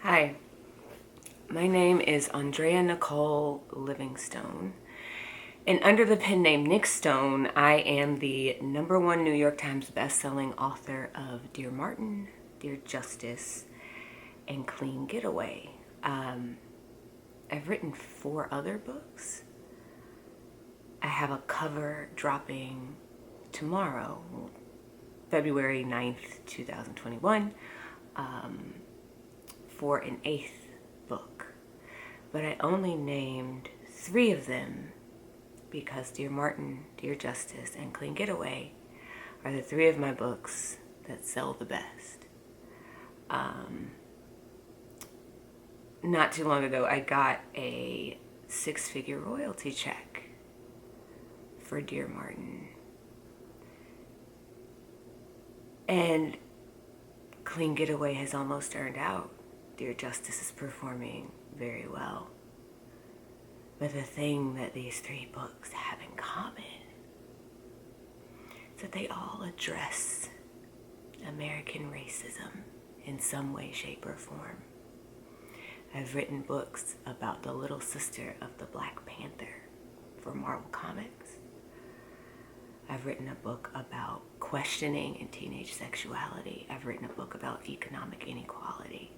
Hi, my name is Andrea Nicole Livingstone, and under the pen name Nick Stone, I am the #1 New York Times bestselling author of Dear Martin, Dear Justice, and Clean Getaway. I've written 4 other books. I have a cover dropping tomorrow, February 9th, 2021, for an 8th book. But I only named 3 of them because Dear Martin, Dear Justice, and Clean Getaway are the 3 of my books that sell the best. Not too long ago, I got a 6-figure royalty check for Dear Martin. And Clean Getaway has almost earned out. Dear Justice is performing very well. But the thing that these 3 books have in common is that they all address American racism in some way, shape, or form. I've written books about the little sister of the Black Panther for Marvel Comics. I've written a book about questioning and teenage sexuality. I've written a book about economic inequality.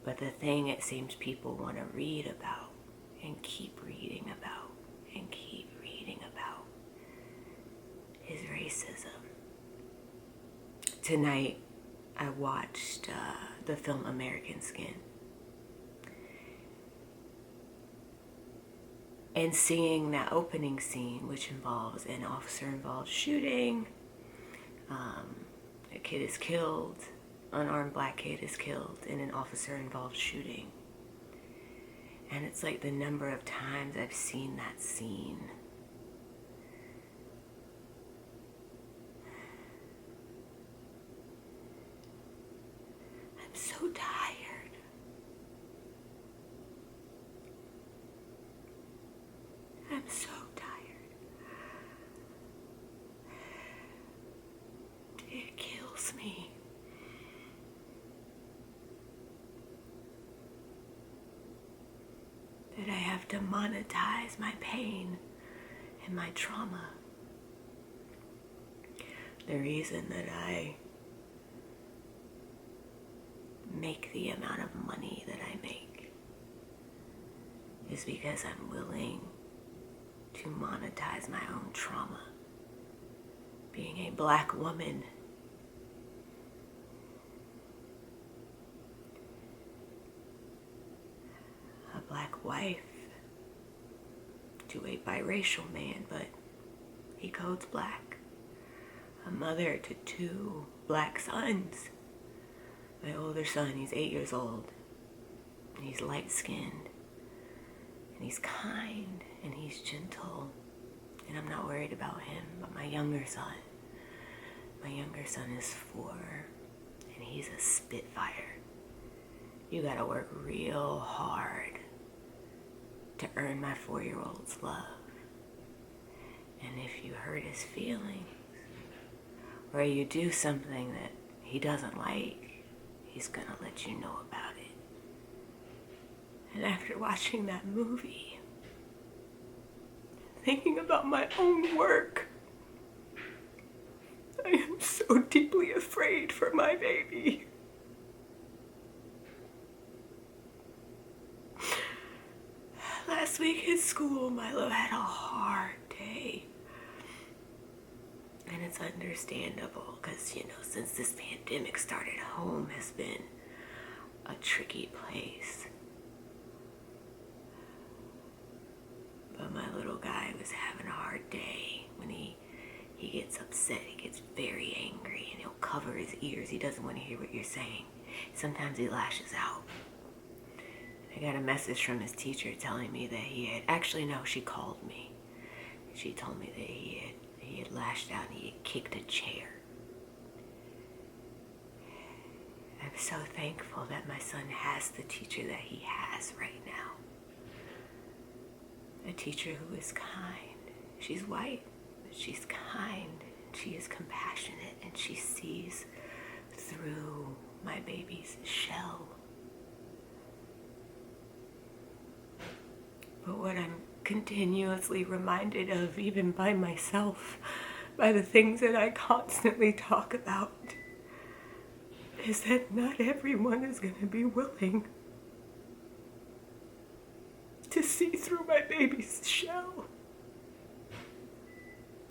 But the thing it seems people want to read about and keep reading about and keep reading about is racism. Tonight, I watched the film American Skin. And seeing that opening scene, which involves an officer-involved shooting, a kid is killed, unarmed black kid is killed in an officer-involved shooting. And it's like the number of times I've seen that scene. I'm so tired. I'm so tired. It kills me. That I have to monetize my pain and my trauma. The reason that I make the amount of money that I make is because I'm willing to monetize my own trauma. Being a black woman, a black wife to a biracial man, but he codes black, a mother to 2 black sons. My older son, he's 8 years old, and he's light-skinned, and he's kind, and he's gentle, and I'm not worried about him. But my younger son is 4, and he's a spitfire. You gotta work real hard to earn my 4-year-old's love. And if you hurt his feelings, or you do something that he doesn't like, he's gonna let you know about it. And after watching that movie, thinking about my own work, I am so deeply afraid for my baby. Last week at school, Milo had a hard day. And it's understandable because, since this pandemic started, home has been a tricky place. But my little guy was having a hard day. When he gets upset, he gets very angry, and he'll cover his ears. He doesn't want to hear what you're saying. Sometimes he lashes out. I got a message from his teacher telling me that she called me. She told me that he had lashed out and he had kicked a chair. I'm so thankful that my son has the teacher that he has right now. A teacher who is kind. She's white, but she's kind. She is compassionate, and she sees through my baby's shell. But what I'm continuously reminded of, even by myself, by the things that I constantly talk about, is that not everyone is going to be willing to see through my baby's shell.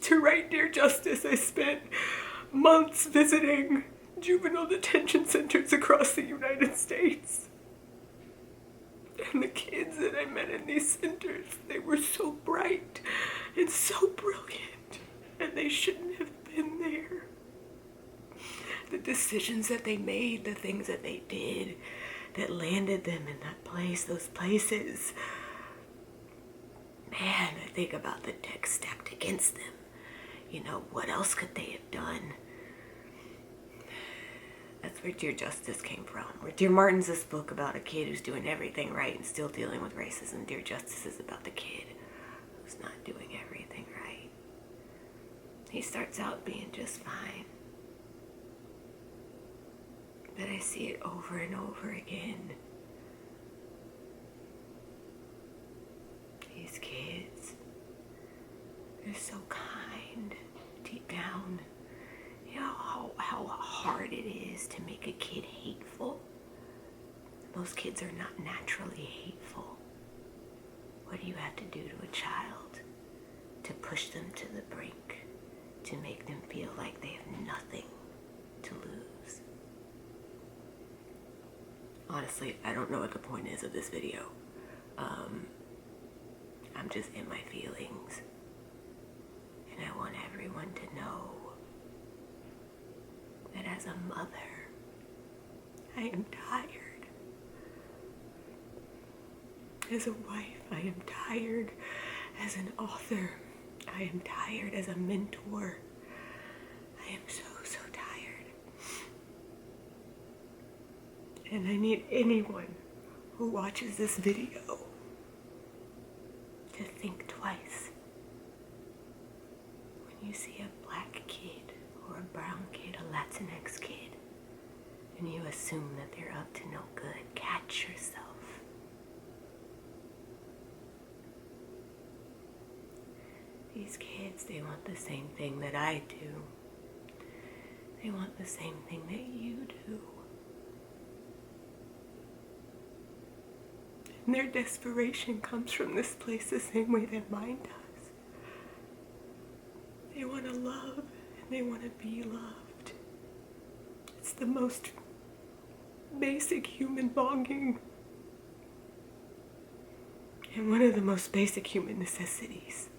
To write Dear Justice, I spent months visiting juvenile detention centers across the United States. And the kids that I met in these centers, they were so bright and so brilliant, and they shouldn't have been there. The decisions that they made, the things that they did that landed them in that place, those places. Man, I think about the deck stacked against them. You know, what else could they have done? That's where Dear Justice came from. Where Dear Martin's this book about a kid who's doing everything right and still dealing with racism. Dear Justice is about the kid who's not doing everything right. He starts out being just fine. But I see it over and over again. These kids, they're so kind deep down. You know how hard it is to make a kid hateful? Most kids are not naturally hateful. What do you have to do to a child to push them to the brink, to make them feel like they have nothing to lose? Honestly, I don't know what the point is of this video. I'm just in my feelings. And I want everyone to know that as a mother, I am tired. As a wife, I am tired. As an author, I am tired. As a mentor, I am so tired. And I need anyone who watches this video to think twice. When you see a black kid or a brown kid, a Latinx kid, and you assume that they're up to no good, catch yourself. These kids, they want the same thing that I do. They want the same thing that you do. And their desperation comes from this place the same way that mine does. They want to love and they want to be loved. It's the most basic human longing and one of the most basic human necessities.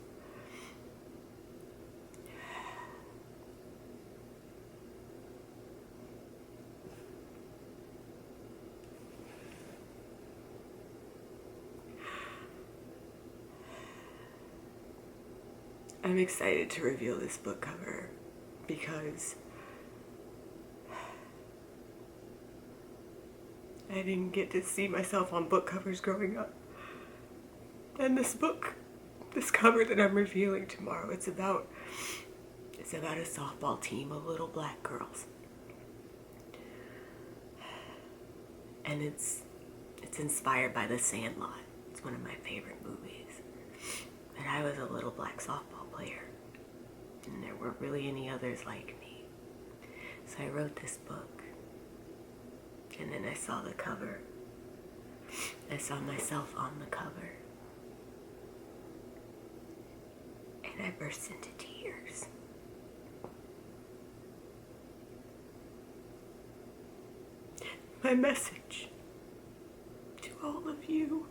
I'm excited to reveal this book cover because I didn't get to see myself on book covers growing up. And this book, this cover that I'm revealing tomorrow, it's about a softball team of little black girls. And it's inspired by The Sandlot. It's one of my favorite movies. And I was a little black softball player, and there weren't really any others like me. So I wrote this book, and then I saw the cover. I saw myself on the cover, and I burst into tears. My message to all of you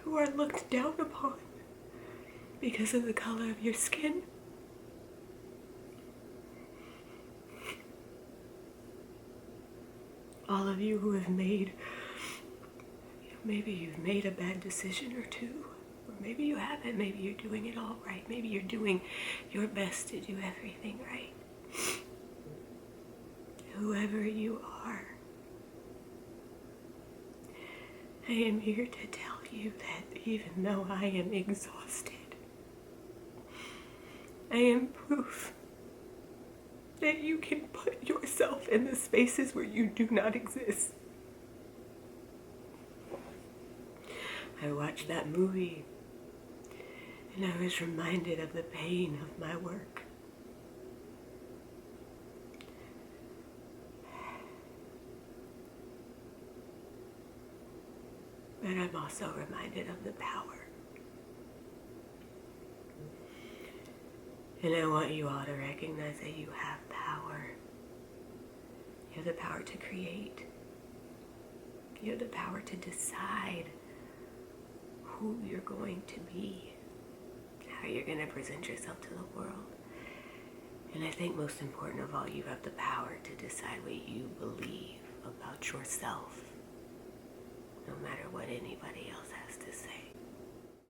who are looked down upon because of the color of your skin. All of you who have made, maybe you've made a bad decision or two, or maybe you haven't, maybe you're doing it all right, maybe you're doing your best to do everything right. Whoever you are, I am here to tell you that even though I am exhausted, I am proof that you can put yourself in the spaces where you do not exist. I watched that movie and I was reminded of the pain of my work. But I'm also reminded of the power. And I want you all to recognize that you have power. You have the power to create. You have the power to decide who you're going to be, how you're going to present yourself to the world. And I think most important of all, you have the power to decide what you believe about yourself, no matter what anybody else has to say.